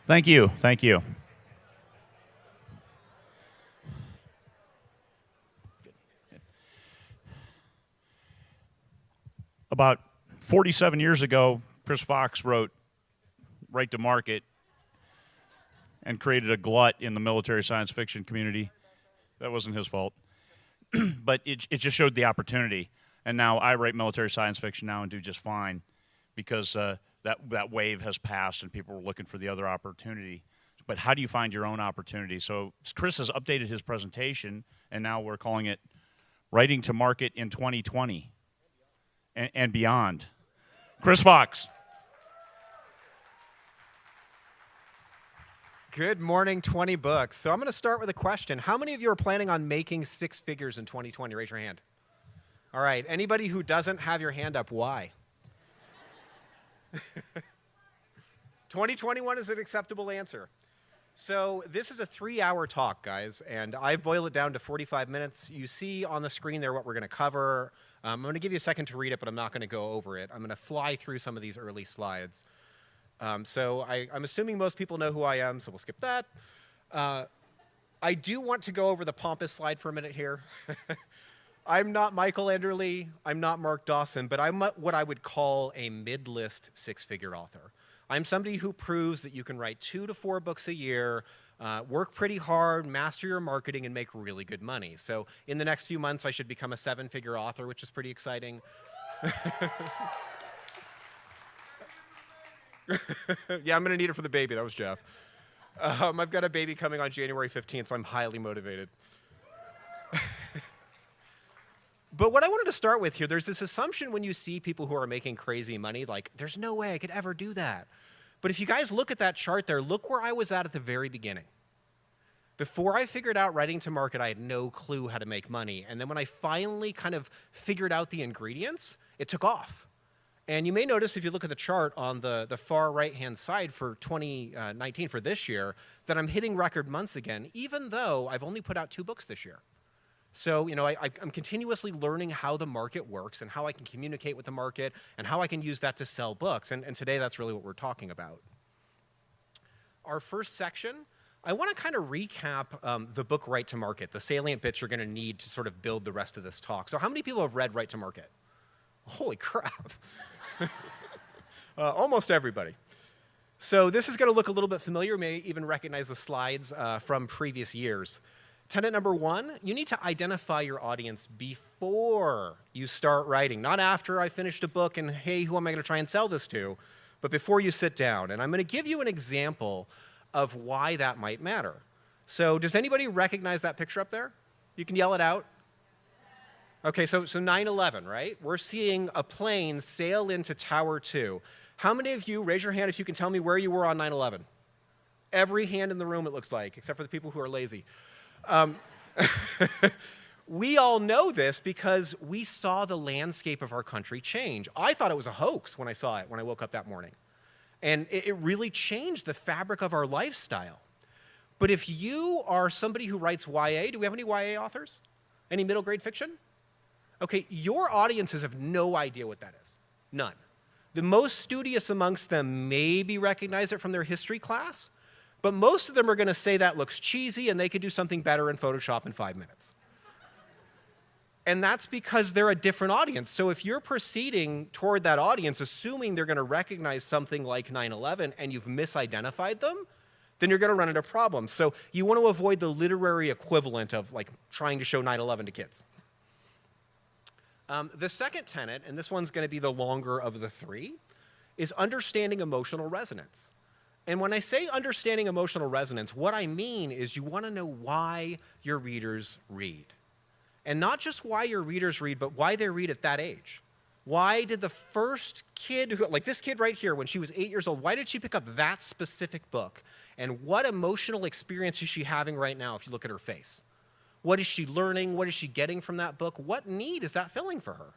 Thank you. Thank you. About 47 years ago, Chris Fox wrote Right to Market and created a glut in the military science fiction community. That wasn't his fault. But it just showed the opportunity. And now I write military science fiction now and do just fine because that wave has passed and people were looking for the other opportunity. But how do you find your own opportunity? So Chris has updated his presentation, and now we're calling it Writing to Market in 2020 and beyond. Chris Fox. Good morning, 20 Books. So I'm going to start with a question. How many of you are planning on making six figures in 2020? Raise your hand. All right. Anybody who doesn't have your hand up, why? 2021 is an acceptable answer. So this is a 3-hour talk, guys, and I've boiled it down to 45 minutes. You see on the screen there what we're going to cover. I'm going to give you a second to read it, but I'm not going to go over it. I'm going to fly through some of these early slides. So I'm assuming most people know who I am, so we'll skip that. I do want to go over the pompous slide for a minute here. I'm not Michael Enderle, I'm not Mark Dawson, but I'm what I would call a mid-list six-figure author. I'm somebody who proves that you can write 2 to 4 books a year, work pretty hard, master your marketing, and make really good money. So in the next few months, I should become a 7-figure author, which is pretty exciting. Yeah, I'm going to need it for the baby. That was Jeff. I've got a baby coming on January 15th, so I'm highly motivated. But what I wanted to start with here, there's this assumption when you see people who are making crazy money, like, there's no way I could ever do that. But if you guys look at that chart there, look where I was at the very beginning. Before I figured out writing to market, I had no clue how to make money. And then when I finally kind of figured out the ingredients, it took off. And you may notice if you look at the chart on the far right-hand side for 2019, for this year, that I'm hitting record months again, even though I've only put out 2 books this year. So, you know, I'm continuously learning how the market works and how I can communicate with the market and how I can use that to sell books. And today, that's really what we're talking about. Our first section, I want to kind of recap the book Right to Market, the salient bits you're going to need to sort of build the rest of this talk. So how many people have read Right to Market? Holy crap. Almost everybody. So this is going to look a little bit familiar. You may even recognize the slides from previous years. Tenet number 1, you need to identify your audience before you start writing, not after I finished a book and, hey, who am I going to try and sell this to, but before you sit down. And I'm going to give you an example of why that might matter. So does anybody recognize that picture up there? You can yell it out. Okay, so 9/11, right? We're seeing a plane sail into Tower 2. How many of you, raise your hand if you can tell me where you were on 9/11? Every hand in the room, it looks like, except for the people who are lazy. We all know this because we saw the landscape of our country change. I thought it was a hoax when I saw it, when I woke up that morning. And it really changed the fabric of our lifestyle. But if you are somebody who writes YA, do we have any YA authors? Any middle grade fiction? Okay, your audiences have no idea what that is. None. The most studious amongst them maybe recognize it from their history class, but most of them are going to say that looks cheesy and they could do something better in Photoshop in 5 minutes. And that's because they're a different audience. So if you're proceeding toward that audience, assuming they're going to recognize something like 9/11 and you've misidentified them, then you're going to run into problems. So you want to avoid the literary equivalent of like trying to show 9/11 to kids. The second tenet, and this one's going to be the longer of the 3, is understanding emotional resonance. And when I say understanding emotional resonance, what I mean is you want to know why your readers read. And not just why your readers read, but why they read at that age. Why did the first kid, like this kid right here, when she was 8 years old, why did she pick up that specific book? And what emotional experience is she having right now if you look at her face? What is she learning? What is she getting from that book? What need is that filling for her?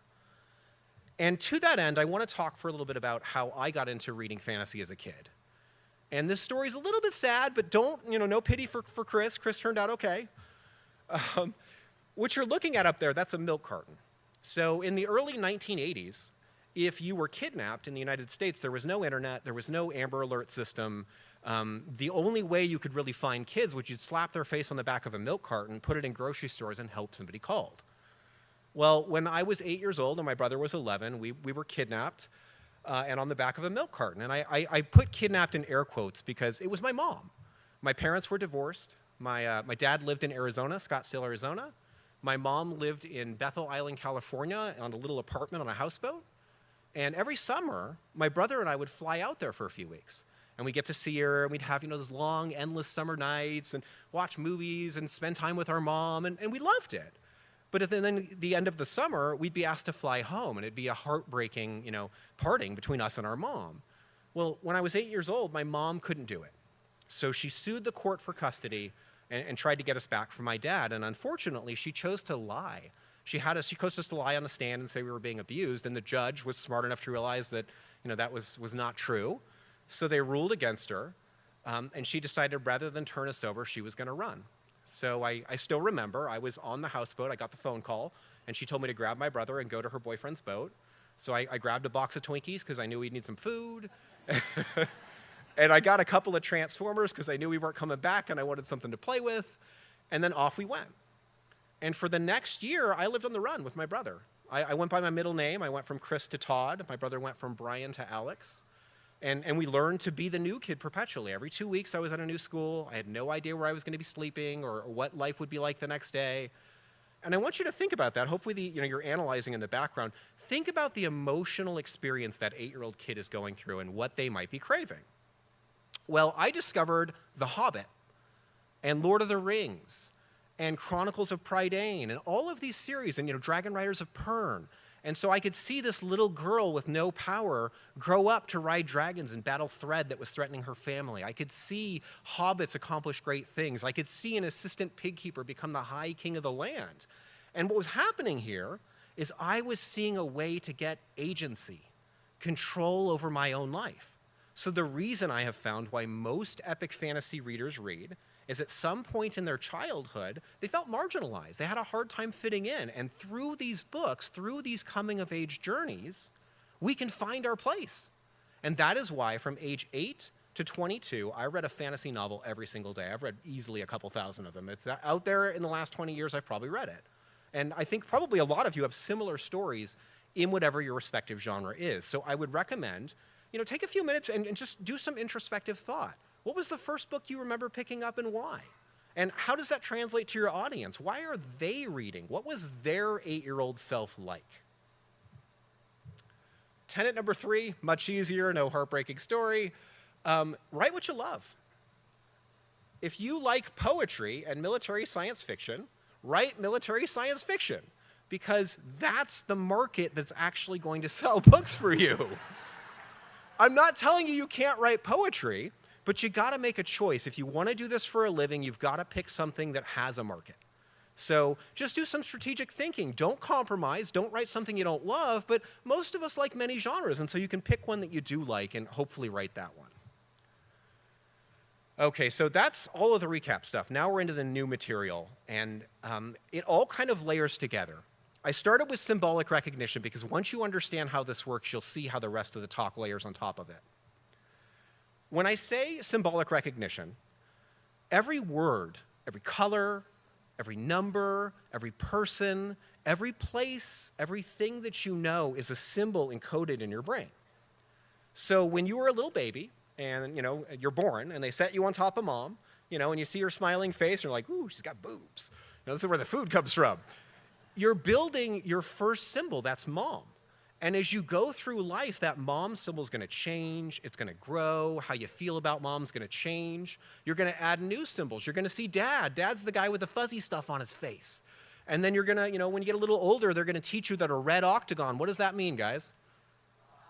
And to that end, I want to talk for a little bit about how I got into reading fantasy as a kid. And this story's a little bit sad, but no pity for Chris. Chris turned out okay. What you're looking at up there, that's a milk carton. So in the early 1980s, if you were kidnapped in the United States, there was no internet, there was no Amber Alert system. The only way you could really find kids was you'd slap their face on the back of a milk carton, put it in grocery stores, and hope somebody called. Well, when I was 8 years old and my brother was 11, we were kidnapped and on the back of a milk carton. And I put kidnapped in air quotes because it was my mom. My parents were divorced. My dad lived in Arizona, Scottsdale, Arizona. My mom lived in Bethel Island, California, on a little apartment on a houseboat. And every summer, my brother and I would fly out there for a few weeks. And we'd get to see her, and we'd have, those long, endless summer nights, and watch movies, and spend time with our mom, and we loved it. But at the end of the summer, we'd be asked to fly home, and it'd be a heartbreaking, parting between us and our mom. Well, when I was 8 years old, my mom couldn't do it. So she sued the court for custody and tried to get us back from my dad, and unfortunately, she chose to lie. She chose us to lie on the stand and say we were being abused, and the judge was smart enough to realize that, that was not true. So they ruled against her, and she decided rather than turn us over, she was going to run. So I still remember, I was on the houseboat, I got the phone call, and she told me to grab my brother and go to her boyfriend's boat. So I grabbed a box of Twinkies because I knew we'd need some food. And I got a couple of Transformers because I knew we weren't coming back and I wanted something to play with. And then off we went. And for the next year, I lived on the run with my brother. I went by my middle name. I went from Chris to Todd. My brother went from Brian to Alex. And we learned to be the new kid perpetually. Every 2 weeks, I was at a new school. I had no idea where I was going to be sleeping or what life would be like the next day. And I want you to think about that. Hopefully, you're analyzing in the background. Think about the emotional experience that 8-year-old kid is going through and what they might be craving. Well, I discovered The Hobbit and Lord of the Rings and Chronicles of Prydain and all of these series and, Dragon Riders of Pern. And so I could see this little girl with no power grow up to ride dragons and battle Thread that was threatening her family. I could see hobbits accomplish great things. I could see an assistant pig keeper become the high king of the land. And what was happening here is I was seeing a way to get agency, control over my own life. So the reason I have found why most epic fantasy readers read is at some point in their childhood, they felt marginalized. They had a hard time fitting in. And through these books, through these coming-of-age journeys, we can find our place. And that is why from age 8 to 22, I read a fantasy novel every single day. I've read easily a couple thousand of them. It's out there in the last 20 years, I've probably read it. And I think probably a lot of you have similar stories in whatever your respective genre is. So I would recommend, take a few minutes and just do some introspective thought. What was the first book you remember picking up and why? And how does that translate to your audience? Why are they reading? What was their 8-year-old self like? Tenet number 3, much easier, no heartbreaking story. Write what you love. If you like poetry and military science fiction, write military science fiction, because that's the market that's actually going to sell books for you. I'm not telling you can't write poetry, but you got to make a choice. If you want to do this for a living, you've got to pick something that has a market. So just do some strategic thinking. Don't compromise. Don't write something you don't love, but most of us like many genres, and so you can pick one that you do like and hopefully write that one. Okay, so that's all of the recap stuff. Now we're into the new material, and it all kind of layers together. I started with symbolic recognition because once you understand how this works, you'll see how the rest of the talk layers on top of it. When I say symbolic recognition, every word, every color, every number, every person, every place, everything that you know is a symbol encoded in your brain. So when you were a little baby and you're born and they set you on top of mom, and you see her smiling face and you're like, ooh, she's got boobs. This is where the food comes from. You're building your first symbol, that's mom. And as you go through life, that mom symbol is going to change. It's going to grow. How you feel about mom is going to change. You're going to add new symbols. You're going to see dad. Dad's the guy with the fuzzy stuff on his face. And then you're going to, when you get a little older, they're going to teach you that a red octagon, what does that mean, guys?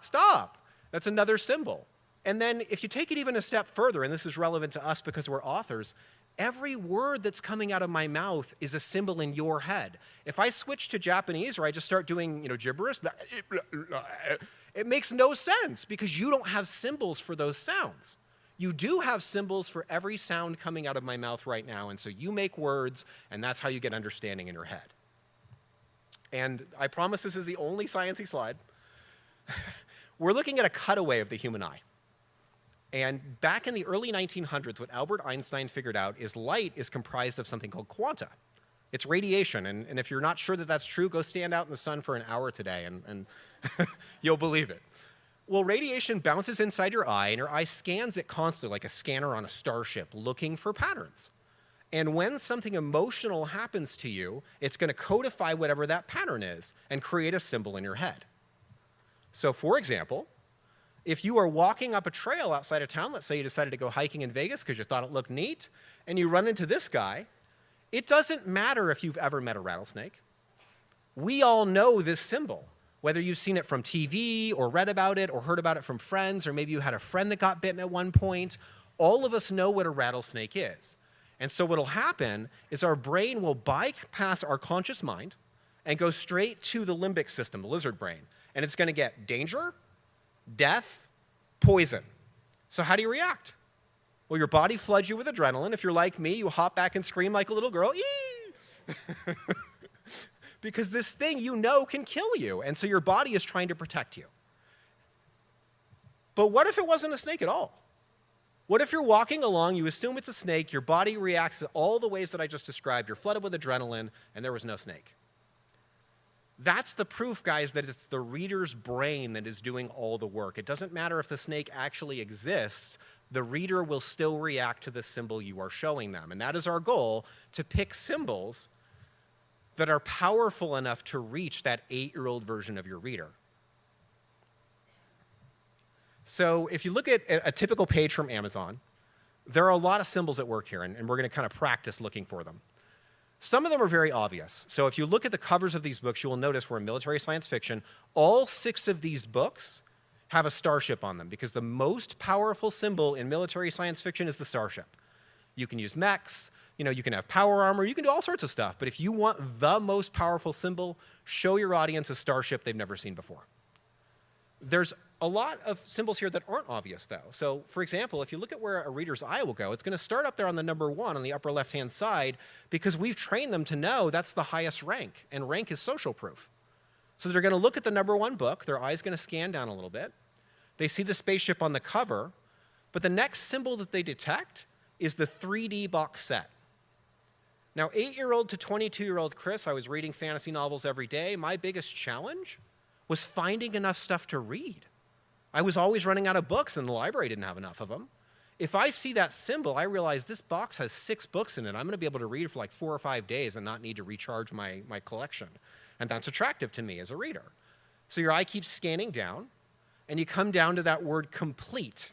Stop. That's another symbol. And then if you take it even a step further, and this is relevant to us because we're authors, every word that's coming out of my mouth is a symbol in your head. If I switch to Japanese or I just start doing, gibberish, it makes no sense because you don't have symbols for those sounds. You do have symbols for every sound coming out of my mouth right now, and so you make words, and that's how you get understanding in your head. And I promise this is the only sciencey slide. We're looking at a cutaway of the human eye. And back in the early 1900s, what Albert Einstein figured out is light is comprised of something called quanta. It's radiation, and if you're not sure that that's true, go stand out in the sun for an hour today, and you'll believe it. Well, radiation bounces inside your eye, and your eye scans it constantly, like a scanner on a starship, looking for patterns. And when something emotional happens to you, it's going to codify whatever that pattern is and create a symbol in your head. So, for example, if you are walking up a trail outside of town, let's say you decided to go hiking in Vegas because you thought it looked neat, and you run into this guy, it doesn't matter if you've ever met a rattlesnake. We all know this symbol, whether you've seen it from TV or read about it or heard about it from friends, or maybe you had a friend that got bitten at one point. All of us know what a rattlesnake is. And so what will happen is our brain will bypass our conscious mind and go straight to the limbic system, the lizard brain. And it's going to get danger, death, poison. So how do you react? Well, your body floods you with adrenaline. If you're like me, you hop back and scream like a little girl. Eee! Because this thing you know can kill you. And so your body is trying to protect you. But what if it wasn't a snake at all? What if you're walking along, you assume it's a snake, your body reacts in all the ways that I just described, you're flooded with adrenaline, and there was no snake? That's the proof, guys, that it's the reader's brain that is doing all the work. It doesn't matter if the snake actually exists, the reader will still react to the symbol you are showing them. And that is our goal, to pick symbols that are powerful enough to reach that 8-year-old version of your reader. So if you look at a typical page from Amazon, there are a lot of symbols at work here, and we're going to kind of practice looking for them. Some of them are very obvious. So if you look at the covers of these books, you will notice we're in military science fiction. All 6 of these books have a starship on them, because the most powerful symbol in military science fiction is the starship. You can use mechs, you can have power armor, you can do all sorts of stuff. But if you want the most powerful symbol, show your audience a starship they've never seen before. There's a lot of symbols here that aren't obvious, though. So, for example, if you look at where a reader's eye will go, it's going to start up there on the number 1 on the upper left-hand side, because we've trained them to know that's the highest rank, and rank is social proof. So they're going to look at the number 1 book, their eye's going to scan down a little bit, they see the spaceship on the cover, but the next symbol that they detect is the 3D box set. Now, 8-year-old to 22-year-old Chris, I was reading fantasy novels every day. My biggest challenge was finding enough stuff to read. I was always running out of books, and the library didn't have enough of them. If I see that symbol, I realize this box has 6 books in it. I'm going to be able to read for like 4 or 5 days and not need to recharge my collection. And that's attractive to me as a reader. So your eye keeps scanning down, and you come down to that word complete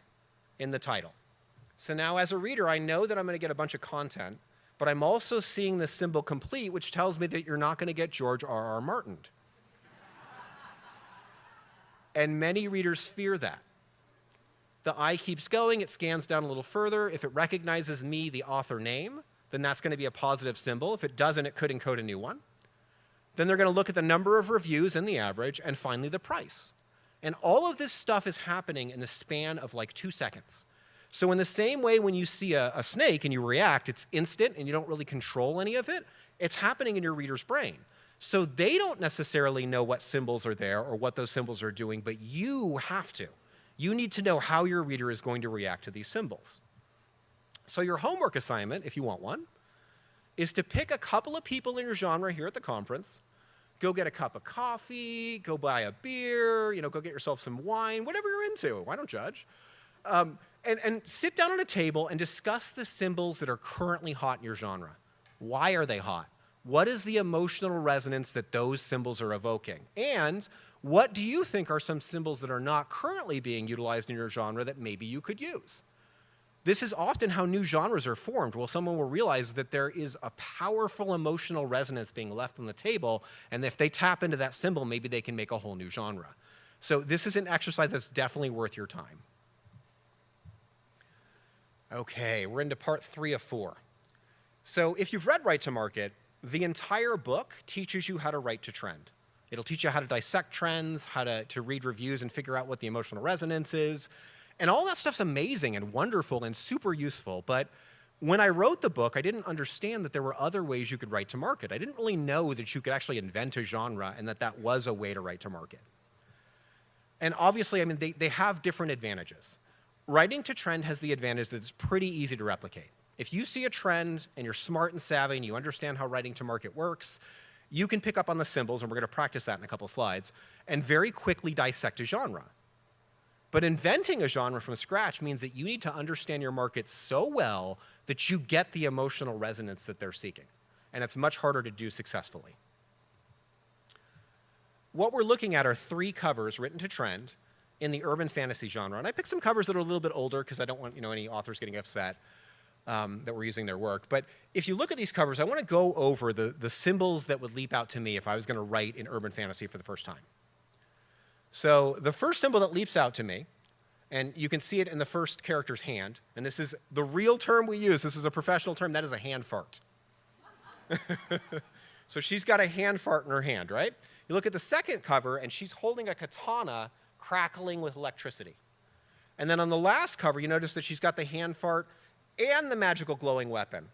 in the title. So now as a reader, I know that I'm going to get a bunch of content, but I'm also seeing the symbol complete, which tells me that you're not going to get George R.R. Martin. And many readers fear that. The eye keeps going, it scans down a little further. If it recognizes me, the author name, then that's going to be a positive symbol. If it doesn't, it could encode a new one. Then they're going to look at the number of reviews and the average, and finally the price. And all of this stuff is happening in the span of like 2 seconds. So in the same way when you see a snake and you react, it's instant and you don't really control any of it, it's happening in your reader's brain. So they don't necessarily know what symbols are there or what those symbols are doing, but you have to. You need to know how your reader is going to react to these symbols. So your homework assignment, if you want one, is to pick a couple of people in your genre here at the conference, go get a cup of coffee, go buy a beer, go get yourself some wine, whatever you're into. I don't judge. And sit down at a table and discuss the symbols that are currently hot in your genre. Why are they hot? What is the emotional resonance that those symbols are evoking? And what do you think are some symbols that are not currently being utilized in your genre that maybe you could use? This is often how new genres are formed. Well, someone will realize that there is a powerful emotional resonance being left on the table, and if they tap into that symbol, maybe they can make a whole new genre. So this is an exercise that's definitely worth your time. Okay, we're into part 3 of 4. So if you've read Write to Market, the entire book teaches you how to write to trend. It'll teach you how to dissect trends, how to read reviews and figure out what the emotional resonance is. And all that stuff's amazing and wonderful and super useful. But when I wrote the book, I didn't understand that there were other ways you could write to market. I didn't really know that you could actually invent a genre and that that was a way to write to market. And obviously, I mean, they have different advantages. Writing to trend has the advantage that it's pretty easy to replicate. If you see a trend and you're smart and savvy and you understand how writing to market works, you can pick up on the symbols, and we're going to practice that in a couple slides, and very quickly dissect a genre. But inventing a genre from scratch means that you need to understand your market so well that you get the emotional resonance that they're seeking. And it's much harder to do successfully. What we're looking at are 3 covers written to trend in the urban fantasy genre. And I picked some covers that are a little bit older because I don't want any authors getting upset that we're using their work. But if you look at these covers, I want to go over the symbols that would leap out to me if I was going to write in urban fantasy for the first time. So the first symbol that leaps out to me, and you can see it in the first character's hand, and this is the real term we use. This is a professional term. That is a hand fart. So she's got a hand fart in her hand, right? You look at the second cover, and she's holding a katana crackling with electricity. And then on the last cover, you notice that she's got the hand fart and the magical glowing weapon.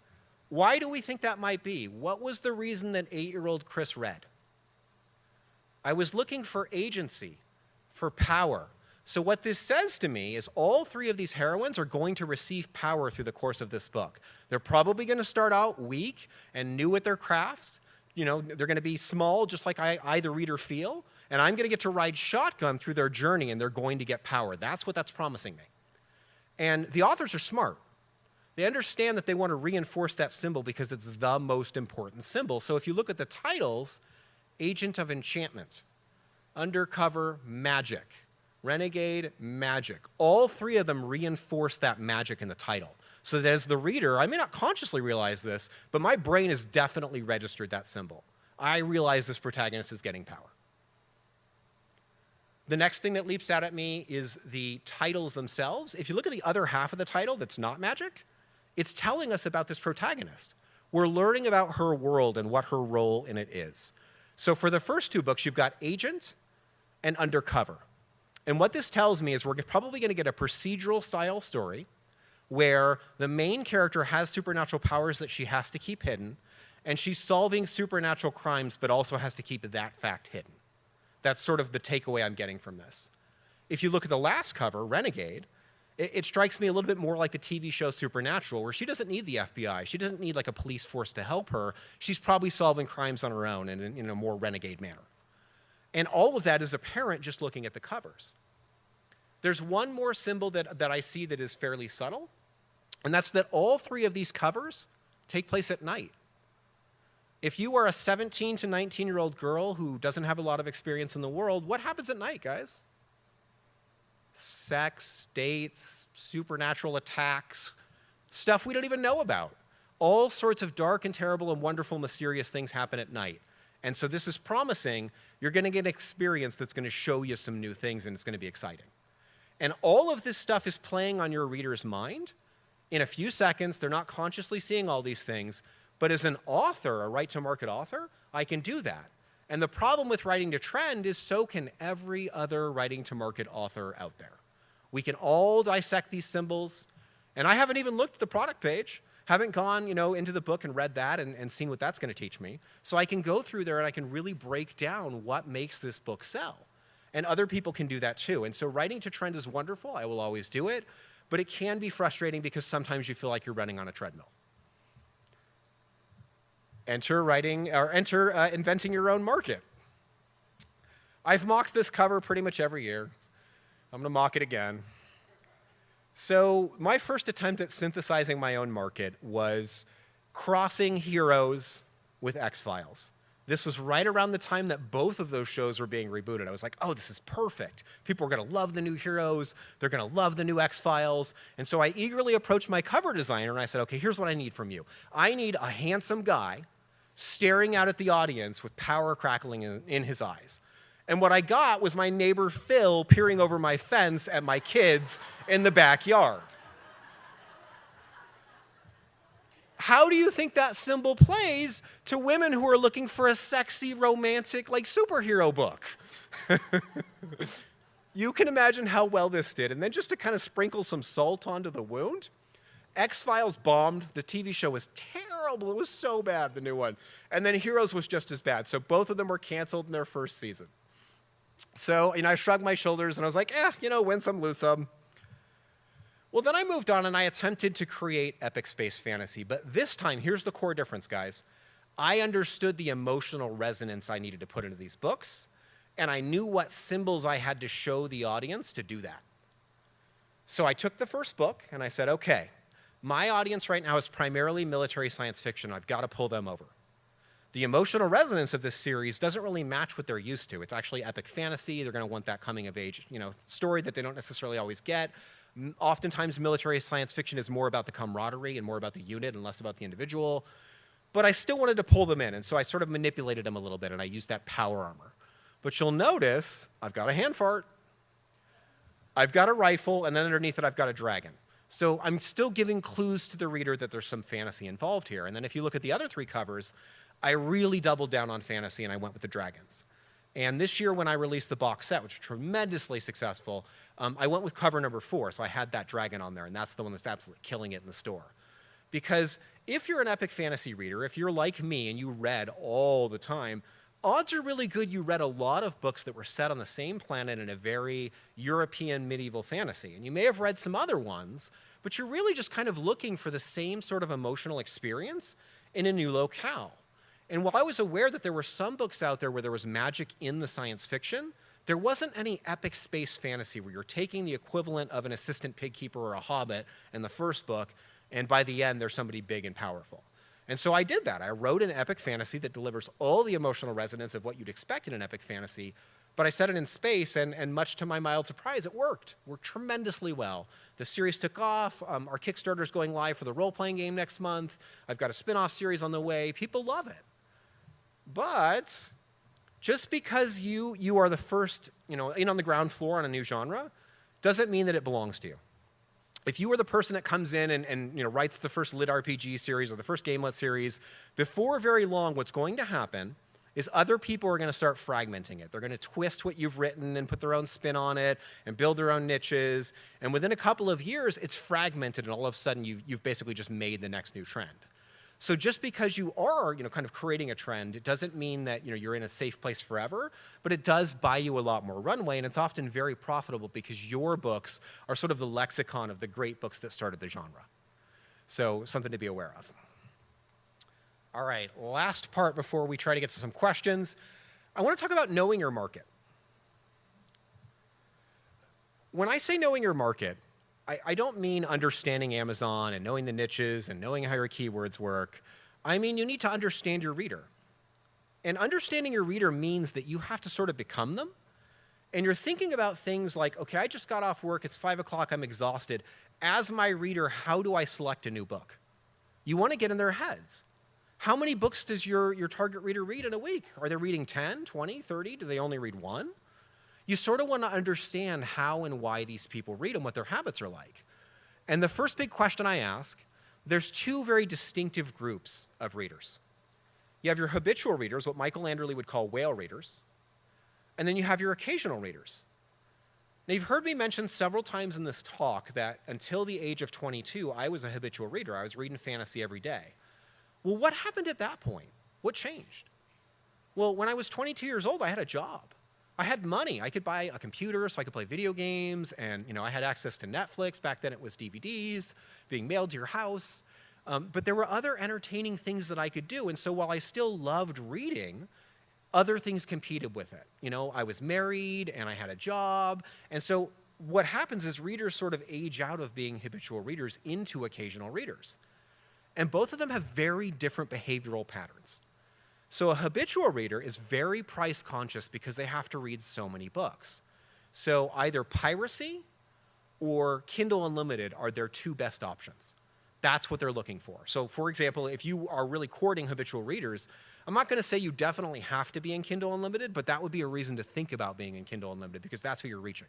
Why do we think that might be? What was the reason that 8-year-old Chris read? I was looking for agency, for power. So what this says to me is all 3 of these heroines are going to receive power through the course of this book. They're probably going to start out weak and new at their crafts. They're going to be small, just like I, the reader, feel. And I'm going to get to ride shotgun through their journey, and they're going to get power. That's what that's promising me. And the authors are smart. They understand that they want to reinforce that symbol because it's the most important symbol. So if you look at the titles, Agent of Enchantment, Undercover, Magic, Renegade, Magic. All 3 of them reinforce that magic in the title. So that as the reader, I may not consciously realize this, but my brain has definitely registered that symbol. I realize this protagonist is getting power. The next thing that leaps out at me is the titles themselves. If you look at the other half of the title that's not magic, it's telling us about this protagonist. We're learning about her world and what her role in it is. So for the first 2 books, you've got Agent and Undercover. And what this tells me is we're probably going to get a procedural style story where the main character has supernatural powers that she has to keep hidden, and she's solving supernatural crimes but also has to keep that fact hidden. That's sort of the takeaway I'm getting from this. If you look at the last cover, Renegade, it strikes me a little bit more like the TV show Supernatural, where she doesn't need the FBI. She doesn't need like a police force to help her. She's probably solving crimes on her own and in a more renegade manner. And all of that is apparent just looking at the covers. There's one more symbol that I see that is fairly subtle, and that's that all 3 of these covers take place at night. If you are a 17 to 19-year-old girl who doesn't have a lot of experience in the world, what happens at night, guys? Sex, dates, supernatural attacks, stuff we don't even know about. All sorts of dark and terrible and wonderful, mysterious things happen at night. And so this is promising. You're going to get an experience that's going to show you some new things, and it's going to be exciting. And all of this stuff is playing on your reader's mind. In a few seconds, they're not consciously seeing all these things, but as an author, a write-to-market author, I can do that. And the problem with writing to trend is so can every other writing-to-market author out there. We can all dissect these symbols, and I haven't even looked at the product page, haven't gone into the book and read that and seen what that's going to teach me. So I can go through there and I can really break down what makes this book sell. And other people can do that too. And so writing to trend is wonderful. I will always do it. But it can be frustrating because sometimes you feel like you're running on a treadmill. Enter inventing your own market. I've mocked this cover pretty much every year. I'm going to mock it again. So my first attempt at synthesizing my own market was crossing Heroes with X-Files. This was right around the time that both of those shows were being rebooted. I was like, oh, this is perfect. People are going to love the new Heroes. They're going to love the new X-Files. And so I eagerly approached my cover designer, and I said, okay, here's what I need from you. I need a handsome guy staring out at the audience with power crackling in his eyes. And what I got was my neighbor Phil peering over my fence at my kids in the backyard. How do you think that symbol plays to women who are looking for a sexy, romantic, superhero book? You can imagine how well this did. And then just to kind of sprinkle some salt onto the wound, X-Files bombed. The TV show was terrible. It was so bad, the new one. And then Heroes was just as bad. So both of them were canceled in their first season. So, I shrugged my shoulders and I was like, win some, lose some. Well, then I moved on and I attempted to create epic space fantasy. But this time, here's the core difference, guys. I understood the emotional resonance I needed to put into these books, and I knew what symbols I had to show the audience to do that. So I took the first book and I said, okay, my audience right now is primarily military science fiction. I've got to pull them over. The emotional resonance of this series doesn't really match what they're used to. It's actually epic fantasy. They're going to want that coming of age, story that they don't necessarily always get. Oftentimes, military science fiction is more about the camaraderie and more about the unit and less about the individual. But I still wanted to pull them in, and so I sort of manipulated them a little bit, and I used that power armor. But you'll notice I've got a hand fart, I've got a rifle, and then underneath it I've got a dragon. So I'm still giving clues to the reader that there's some fantasy involved here. And then if you look at the other three covers, I really doubled down on fantasy, and I went with the dragons. And this year when I released the box set, which was tremendously successful, I went with cover number 4, so I had that dragon on there, and that's the one that's absolutely killing it in the store. Because if you're an epic fantasy reader, if you're like me and you read all the time, odds are really good you read a lot of books that were set on the same planet in a very European medieval fantasy. And you may have read some other ones, but you're really just kind of looking for the same sort of emotional experience in a new locale. And while I was aware that there were some books out there where there was magic in the science fiction, there wasn't any epic space fantasy where you're taking the equivalent of an assistant pig keeper or a hobbit in the first book, and by the end, there's somebody big and powerful. And so I did that. I wrote an epic fantasy that delivers all the emotional resonance of what you'd expect in an epic fantasy, but I set it in space, and much to my mild surprise, it worked. Worked tremendously well. The series took off. Our Kickstarter's going live for the role-playing game next month. I've got a spin-off series on the way. People love it. But just because you are the first, in on the ground floor on a new genre, doesn't mean that it belongs to you. If you are the person that comes in and writes the first lit RPG series or the first gamelet series, before very long, what's going to happen is other people are going to start fragmenting it. They're going to twist what you've written and put their own spin on it and build their own niches. And within a couple of years, it's fragmented, and all of a sudden, you've basically just made the next new trend. So just because you are, kind of creating a trend, it doesn't mean that, you're in a safe place forever, but it does buy you a lot more runway, and it's often very profitable because your books are sort of the lexicon of the great books that started the genre. So something to be aware of. All right, last part before we try to get to some questions. I want to talk about knowing your market. When I say knowing your market, I don't mean understanding Amazon and knowing the niches and knowing how your keywords work. I mean, you need to understand your reader. And understanding your reader means that you have to sort of become them. And you're thinking about things like, okay, I just got off work, it's 5 o'clock, I'm exhausted. As my reader, how do I select a new book? You want to get in their heads. How many books does your target reader read in a week? Are they reading 10, 20, 30? Do they only read one? You sort of want to understand how and why these people read and what their habits are like. And the first big question I ask, there's two very distinctive groups of readers. You have your habitual readers, what Michael Anderle would call whale readers, and then you have your occasional readers. Now, you've heard me mention several times in this talk that until the age of 22, I was a habitual reader. I was reading fantasy every day. Well, what happened at that point? What changed? Well, when I was 22 years old, I had a job. I had money. I could buy a computer so I could play video games, and I had access to Netflix. Back then it was DVDs being mailed to your house. But there were other entertaining things that I could do, and so while I still loved reading, other things competed with it. I was married, and I had a job, and so what happens is readers sort of age out of being habitual readers into occasional readers. And both of them have very different behavioral patterns. So a habitual reader is very price conscious because they have to read so many books. So either piracy or Kindle Unlimited are their two best options. That's what they're looking for. So for example, if you are really courting habitual readers, I'm not going to say you definitely have to be in Kindle Unlimited, but that would be a reason to think about being in Kindle Unlimited because that's who you're reaching.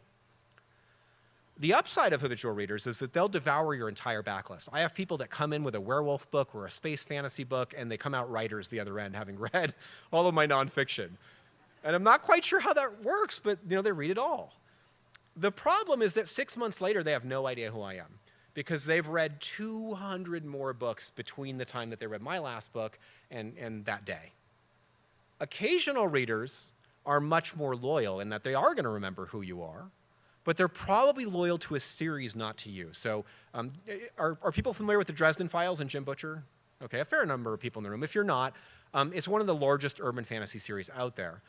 The upside of habitual readers is that they'll devour your entire backlist. I have people that come in with a werewolf book or a space fantasy book, and they come out writers the other end, having read all of my nonfiction. And I'm not quite sure how that works, but they read it all. The problem is that 6 months later, they have no idea who I am because they've read 200 more books between the time that they read my last book and that day. Occasional readers are much more loyal in that they are going to remember who you are, but they're probably loyal to a series, not to you. So are people familiar with the Dresden Files and Jim Butcher? Okay, a fair number of people in the room. If you're not, it's one of the largest urban fantasy series out there.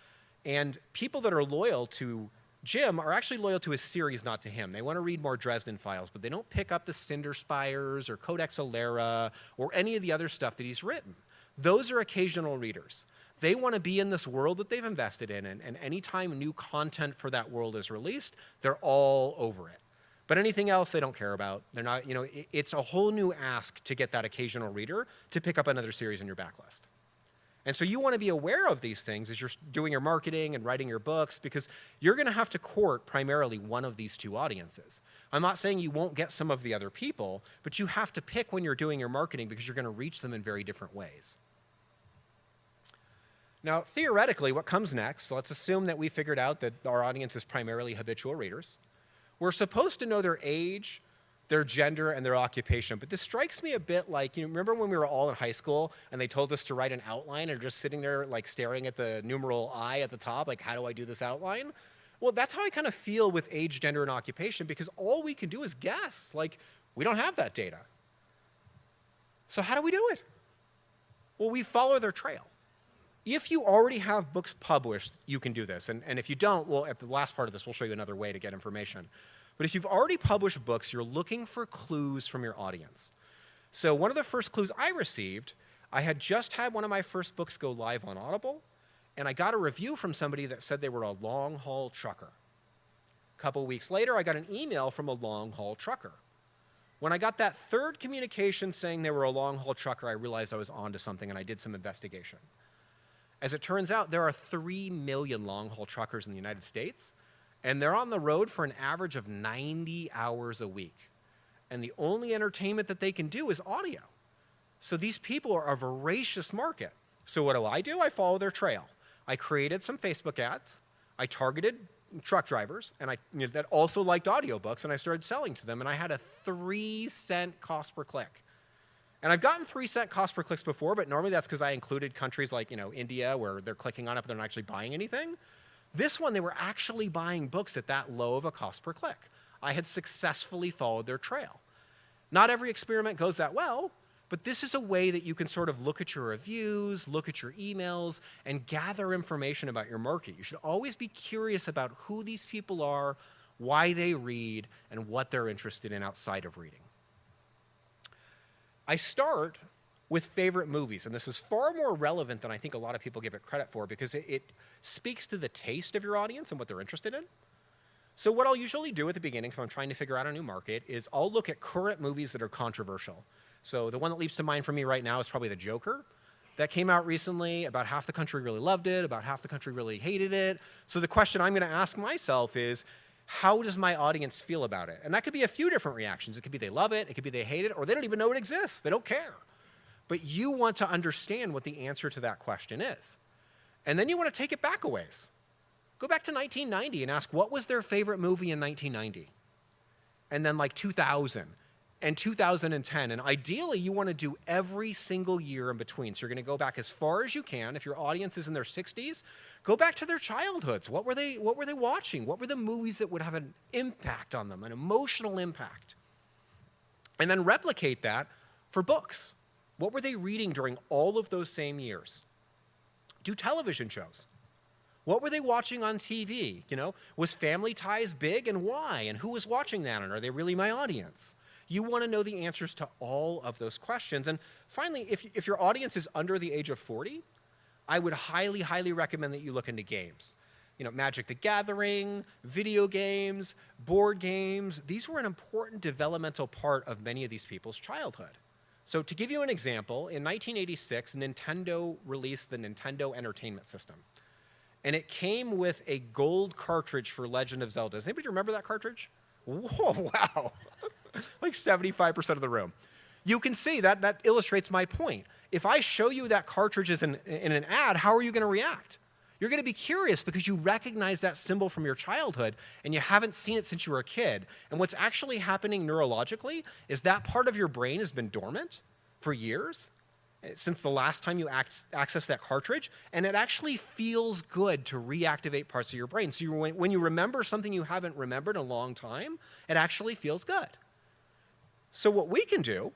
And people that are loyal to Jim are actually loyal to his series, not to him. They want to read more Dresden Files, but they don't pick up the Cinder Spires or Codex Alera or any of the other stuff that he's written. Those are occasional readers. They want to be in this world that they've invested in, and anytime new content for that world is released, they're all over it. But anything else they don't care about. They're not, it's a whole new ask to get that occasional reader to pick up another series in your backlist. And so you want to be aware of these things as you're doing your marketing and writing your books, because you're going to have to court primarily one of these two audiences. I'm not saying you won't get some of the other people, but you have to pick when you're doing your marketing because you're going to reach them in very different ways. Now, theoretically, what comes next, so let's assume that we figured out that our audience is primarily habitual readers. We're supposed to know their age, their gender, and their occupation. But this strikes me a bit like, remember when we were all in high school and they told us to write an outline and just sitting there like staring at the numeral I at the top, like, how do I do this outline? Well, that's how I kind of feel with age, gender, and occupation, because all we can do is guess. Like, we don't have that data. So how do we do it? Well, we follow their trail. If you already have books published, you can do this. And if you don't, well, at the last part of this, we'll show you another way to get information. But if you've already published books, you're looking for clues from your audience. So one of the first clues I received, I had just had one of my first books go live on Audible, and I got a review from somebody that said they were a long-haul trucker. A couple weeks later, I got an email from a long-haul trucker. When I got that third communication saying they were a long-haul trucker, I realized I was onto something, and I did some investigation. As it turns out, there are 3 million long-haul truckers in the United States, and they're on the road for an average of 90 hours a week. And the only entertainment that they can do is audio. So these people are a voracious market. So what do? I follow their trail. I created some Facebook ads. I targeted truck drivers and that also liked audiobooks, and I started selling to them, and I had a 3-cent cost per click. And I've gotten 3-cent cost per clicks before, but normally that's because I included countries like India, where they're clicking on it but they're not actually buying anything. This one, they were actually buying books at that low of a cost per click. I had successfully followed their trail. Not every experiment goes that well, but this is a way that you can sort of look at your reviews, look at your emails, and gather information about your market. You should always be curious about who these people are, why they read, and what they're interested in outside of reading. I start with favorite movies, and this is far more relevant than I think a lot of people give it credit for, because it speaks to the taste of your audience and what they're interested in. So what I'll usually do at the beginning, if I'm trying to figure out a new market, is I'll look at current movies that are controversial. So the one that leaps to mind for me right now is probably The Joker. That came out recently. About half the country really loved it. About half the country really hated it. So the question I'm going to ask myself is, how does my audience feel about it? And that could be a few different reactions. It could be they love it, it could be they hate it, or they don't even know it exists. They don't care. But you want to understand what the answer to that question is. And then you want to take it back a ways. Go back to 1990 and ask, what was their favorite movie in 1990? And then like 2000 and 2010. And ideally, you want to do every single year in between. So you're going to go back as far as you can. If your audience is in their 60s, go back to their childhoods. What were they watching? What were the movies that would have an impact on them, an emotional impact? And then replicate that for books. What were they reading during all of those same years? Do television shows. What were they watching on TV? Was Family Ties big, and why? And who was watching that? And are they really my audience? You want to know the answers to all of those questions. And finally, if your audience is under the age of 40, I would highly, highly recommend that you look into games. Magic the Gathering, video games, board games. These were an important developmental part of many of these people's childhood. So to give you an example, in 1986, Nintendo released the Nintendo Entertainment System. And it came with a gold cartridge for Legend of Zelda. Does anybody remember that cartridge? Whoa, wow. Like 75% of the room. You can see that illustrates my point. If I show you that cartridge in an ad, how are you going to react? You're going to be curious because you recognize that symbol from your childhood and you haven't seen it since you were a kid. And what's actually happening neurologically is that part of your brain has been dormant for years. since the last time you accessed that cartridge, and it actually feels good to reactivate parts of your brain. So when you remember something you haven't remembered in a long time, it actually feels good. So what we can do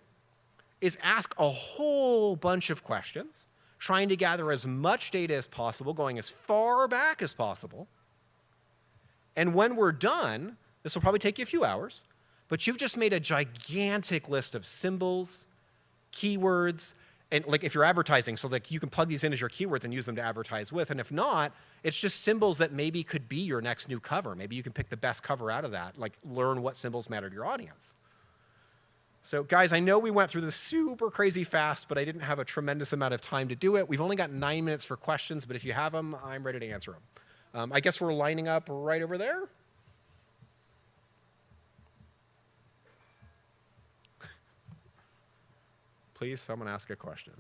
is ask a whole bunch of questions, trying to gather as much data as possible, going as far back as possible. And when we're done, this will probably take you a few hours, but you've just made a gigantic list of symbols, keywords, and like if you're advertising, so like you can plug these in as your keywords and use them to advertise with. And if not, it's just symbols that maybe could be your next new cover. Maybe you can pick the best cover out of that, like learn what symbols matter to your audience. So guys, I know we went through this super crazy fast, but I didn't have a tremendous amount of time to do it. We've only got 9 minutes for questions, but if you have them, I'm ready to answer them. I guess we're lining up right over there. Please, someone ask a question.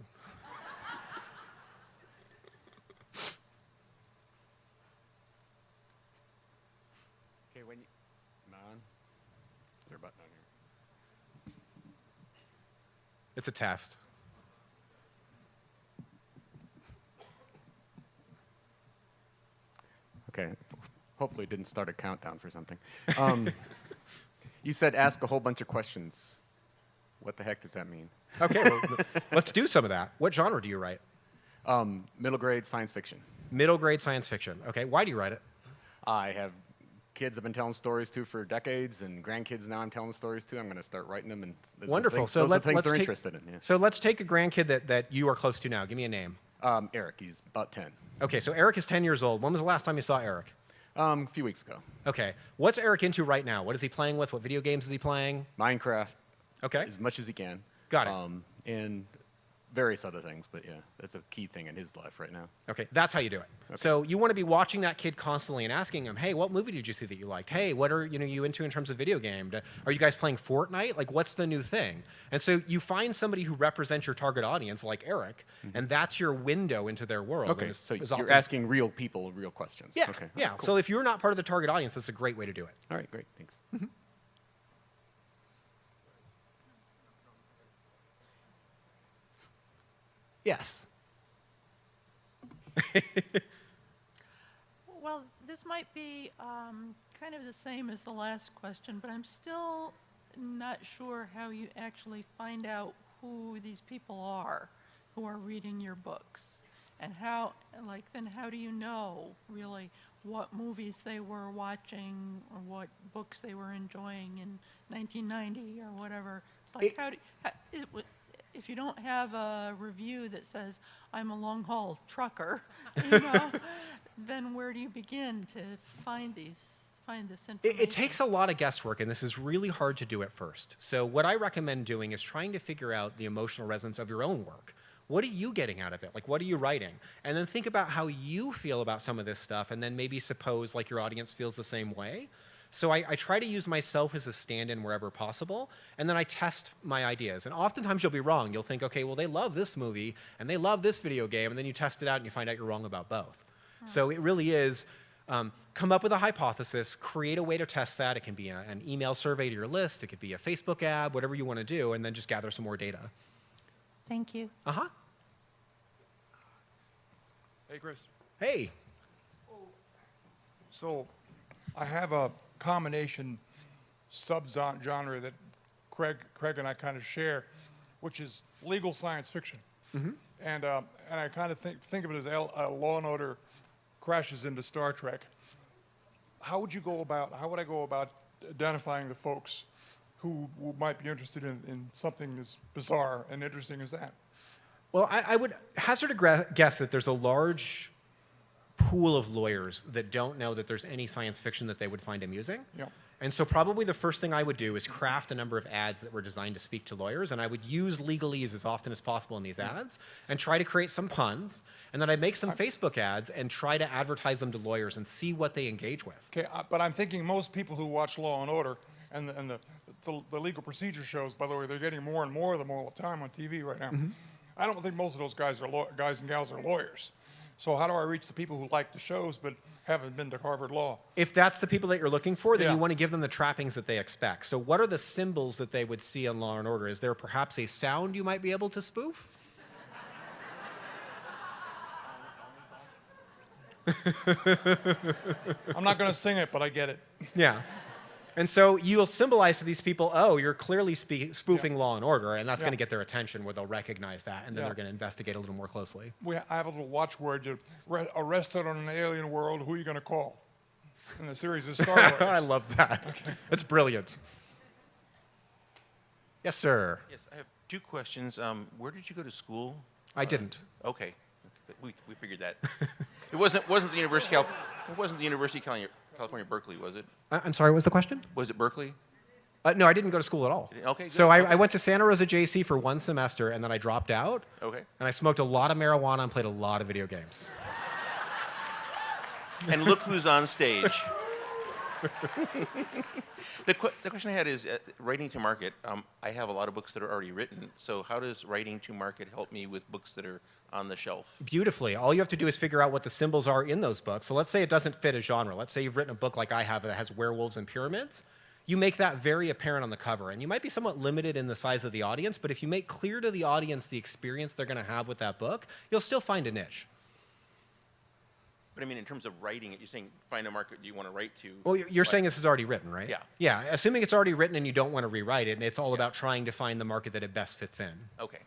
Okay, when you, am I on? Is there a button on here? It's a test. Okay, hopefully it didn't start a countdown for something. You said ask a whole bunch of questions. What the heck does that mean? Okay, well, let's do some of that. What genre do you write? Middle grade science fiction. Middle grade science fiction. Okay, why do you write it? I have kids I've been telling stories to for decades, and grandkids now I'm telling stories to. I'm going to start writing them. And Wonderful. Things, So those are let's things they're take, interested in. Yeah. So let's take a grandkid that you are close to now. Give me a name. Eric, he's about 10. Okay, so Eric is 10 years old. When was the last time you saw Eric? A few weeks ago. Okay, what's Eric into right now? What is he playing with? What video games is he playing? Minecraft. Okay. As much as he can. Got it. And various other things, but yeah, that's a key thing in his life right now. Okay, that's how you do it. Okay. So you want to be watching that kid constantly and asking him, hey, what movie did you see that you liked? Hey, what are you into in terms of video game? Are you guys playing Fortnite? Like, what's the new thing? And so you find somebody who represents your target audience, like Eric, and that's your window into their world. Okay, so you're asking real people real questions. Yeah, okay. Yeah. Cool. So if you're not part of the target audience, that's a great way to do it. All right, great, thanks. Yes. Well, this might be kind of the same as the last question, but I'm still not sure how you actually find out who these people are who are reading your books. And how, then how do you know, really, what movies they were watching or what books they were enjoying in 1990 or whatever? It's like, if you don't have a review that says, I'm a long-haul trucker, then where do you begin to find this information? It takes a lot of guesswork, and this is really hard to do at first. So what I recommend doing is trying to figure out the emotional resonance of your own work. What are you getting out of it? Like, what are you writing? And then think about how you feel about some of this stuff, and then maybe suppose like your audience feels the same way. So I try to use myself as a stand-in wherever possible, and then I test my ideas. And oftentimes you'll be wrong. You'll think, okay, well, they love this movie, and they love this video game, and then you test it out, and you find out you're wrong about both. So it really is come up with a hypothesis, create a way to test that. It can be an email survey to your list. It could be a Facebook ad, whatever you want to do, and then just gather some more data. Thank you. Uh-huh. Hey, Chris. Hey. So I have a combination sub-genre that Craig and I kind of share, which is legal science fiction. Mm-hmm. And I kind of think of it as Law and Order crashes into Star Trek. How would I go about identifying the folks who might be interested in something as bizarre and interesting as that? Well, I would hazard a guess that there's a large pool of lawyers that don't know that there's any science fiction that they would find amusing. Yeah. And so probably the first thing I would do is craft a number of ads that were designed to speak to lawyers, and I would use legalese as often as possible in these ads and try to create some puns, and then I'd make some Facebook ads and try to advertise them to lawyers and see what they engage with. Okay, but I'm thinking most people who watch Law and Order and the legal procedure shows, by the way, they're getting more and more of them all the time on TV right now. Mm-hmm. I don't think most of those guys and gals are lawyers. So how do I reach the people who like the shows but haven't been to Harvard Law? If that's the people that you're looking for, then Yeah. you want to give them the trappings that they expect. So what are the symbols that they would see on Law and Order? Is there perhaps a sound you might be able to spoof? I'm not going to sing it, but I get it. Yeah. And so you'll symbolize to these people, oh, you're clearly spoofing Law and Order, and that's going to get their attention where they'll recognize that, and then they're going to investigate a little more closely. I have a little watchword. You arrested on an alien world, who are you going to call? And the series is Star Wars. I love that. Okay. It's brilliant. Yes, sir. Yes, I have two questions. Where did you go to school? I didn't. Okay, we figured that. It wasn't the University of California, Berkeley, was it? I'm sorry, what was the question? Was it Berkeley? No, I didn't go to school at all. Okay, good. So I went to Santa Rosa JC for 1 semester, and then I dropped out. Okay. And I smoked a lot of marijuana and played a lot of video games. And look who's on stage. The question I had is, writing to market, I have a lot of books that are already written, so how does writing to market help me with books that are on the shelf? Beautifully. All you have to do is figure out what the symbols are in those books. So let's say it doesn't fit a genre. Let's say you've written a book like I have that has werewolves and pyramids. You make that very apparent on the cover. And you might be somewhat limited in the size of the audience, but if you make clear to the audience the experience they're going to have with that book, you'll still find a niche. But I mean, in terms of writing it, you're saying find a market you want to write to. Well, you're saying this is already written, right? Yeah. Yeah, assuming it's already written and you don't want to rewrite it, and it's all about trying to find the market that it best fits in. Okay.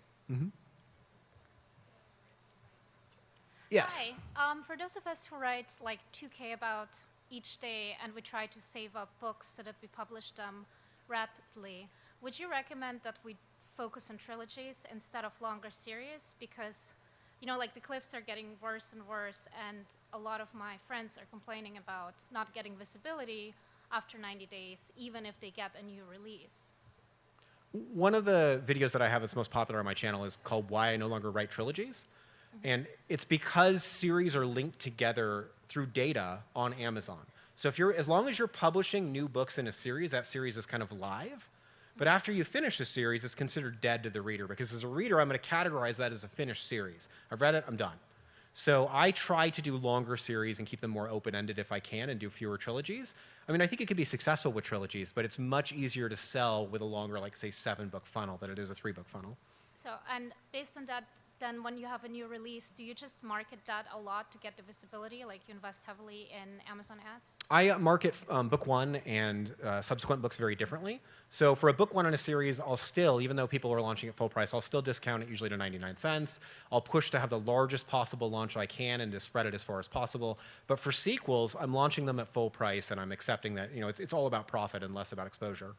Yes. Hi. For those of us who write like 2K about each day and we try to save up books so that we publish them rapidly, would you recommend that we focus on trilogies instead of longer series? Because, you know, like the cliffs are getting worse and worse, and a lot of my friends are complaining about not getting visibility after 90 days, even if they get a new release. One of the videos that I have that's most popular on my channel is called Why I No Longer Write Trilogies. And it's because series are linked together through data on Amazon. So as long as you're publishing new books in a series, that series is kind of live. But after you finish the series, it's considered dead to the reader, because as a reader, I'm going to categorize that as a finished series. I've read it, I'm done. So I try to do longer series and keep them more open-ended if I can, and do fewer trilogies. I mean, I think it could be successful with trilogies, but it's much easier to sell with a longer, like, say, 7-book funnel than it is a 3-book funnel. So, and based on that, then when you have a new release, do you just market that a lot to get the visibility? Like you invest heavily in Amazon ads? I market book one and subsequent books very differently. So for a book one in a series, I'll still, even though people are launching at full price, I'll still discount it usually to 99 cents. I'll push to have the largest possible launch I can and to spread it as far as possible. But for sequels, I'm launching them at full price, and I'm accepting that, you know, it's all about profit and less about exposure.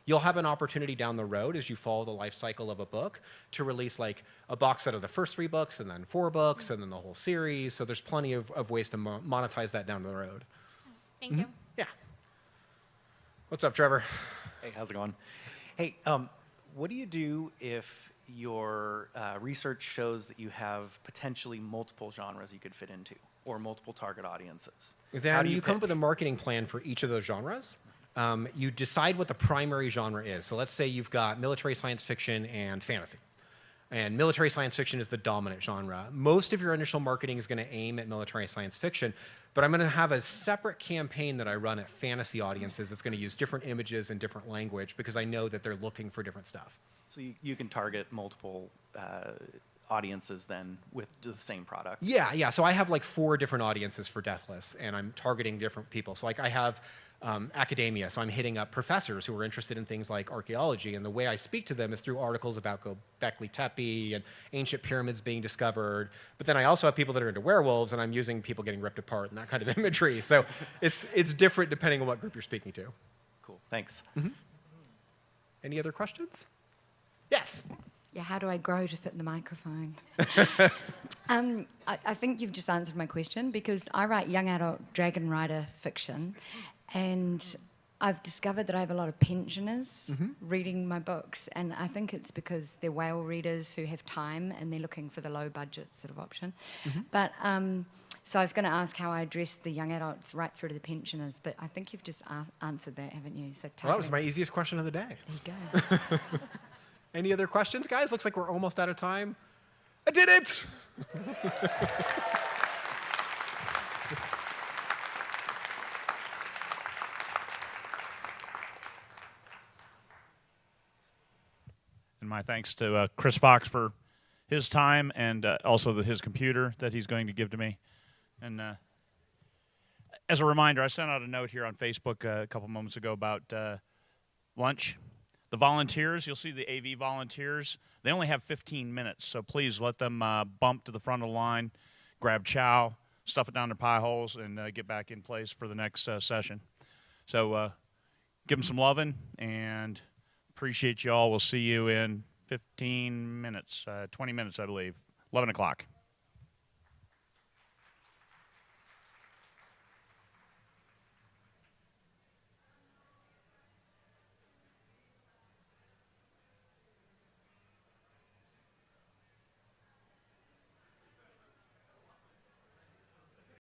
You'll have an opportunity down the road as you follow the life cycle of a book to release like a box set of the first 3 books, and then 4 books, and then the whole series. So there's plenty of ways to monetize that down the road. Thank you. Yeah. What's up, Trevor? Hey, how's it going? Hey, what do you do if your research shows that you have potentially multiple genres you could fit into, or multiple target audiences? Then you come up with a marketing plan for each of those genres. You decide what the primary genre is. So let's say you've got military science fiction and fantasy. And military science fiction is the dominant genre. Most of your initial marketing is going to aim at military science fiction, but I'm going to have a separate campaign that I run at fantasy audiences that's going to use different images and different language, because I know that they're looking for different stuff. So you can target multiple audiences then with the same product? Yeah. So I have like 4 different audiences for Deathless, and I'm targeting different people. So like I have academia, so I'm hitting up professors who are interested in things like archaeology, and the way I speak to them is through articles about Göbekli Tepe and ancient pyramids being discovered. But then I also have people that are into werewolves, and I'm using people getting ripped apart and that kind of imagery. So it's different depending on what group you're speaking to. Cool, thanks. Any other questions? Yes. Yeah, how do I grow to fit in the microphone? I think you've just answered my question, because I write young adult dragon rider fiction, and I've discovered that I have a lot of pensioners reading my books, and I think it's because they're whale readers who have time and they're looking for the low budget sort of option. But so I was going to ask how I address the young adults right through to the pensioners, but I think you've just answered that, haven't you? So Well, that was my easiest question of the day. There you go. Any other questions, guys? Looks like we're almost out of time. I did it! And my thanks to Chris Fox for his time, and also his computer that he's going to give to me. And as a reminder, I sent out a note here on Facebook a couple moments ago about lunch. The volunteers, you'll see the AV volunteers, they only have 15 minutes, so please let them bump to the front of the line, grab chow, stuff it down their pie holes, and get back in place for the next session. So give them some loving, and appreciate you all. We'll see you in 15 minutes, 20 minutes, I believe, 11 o'clock.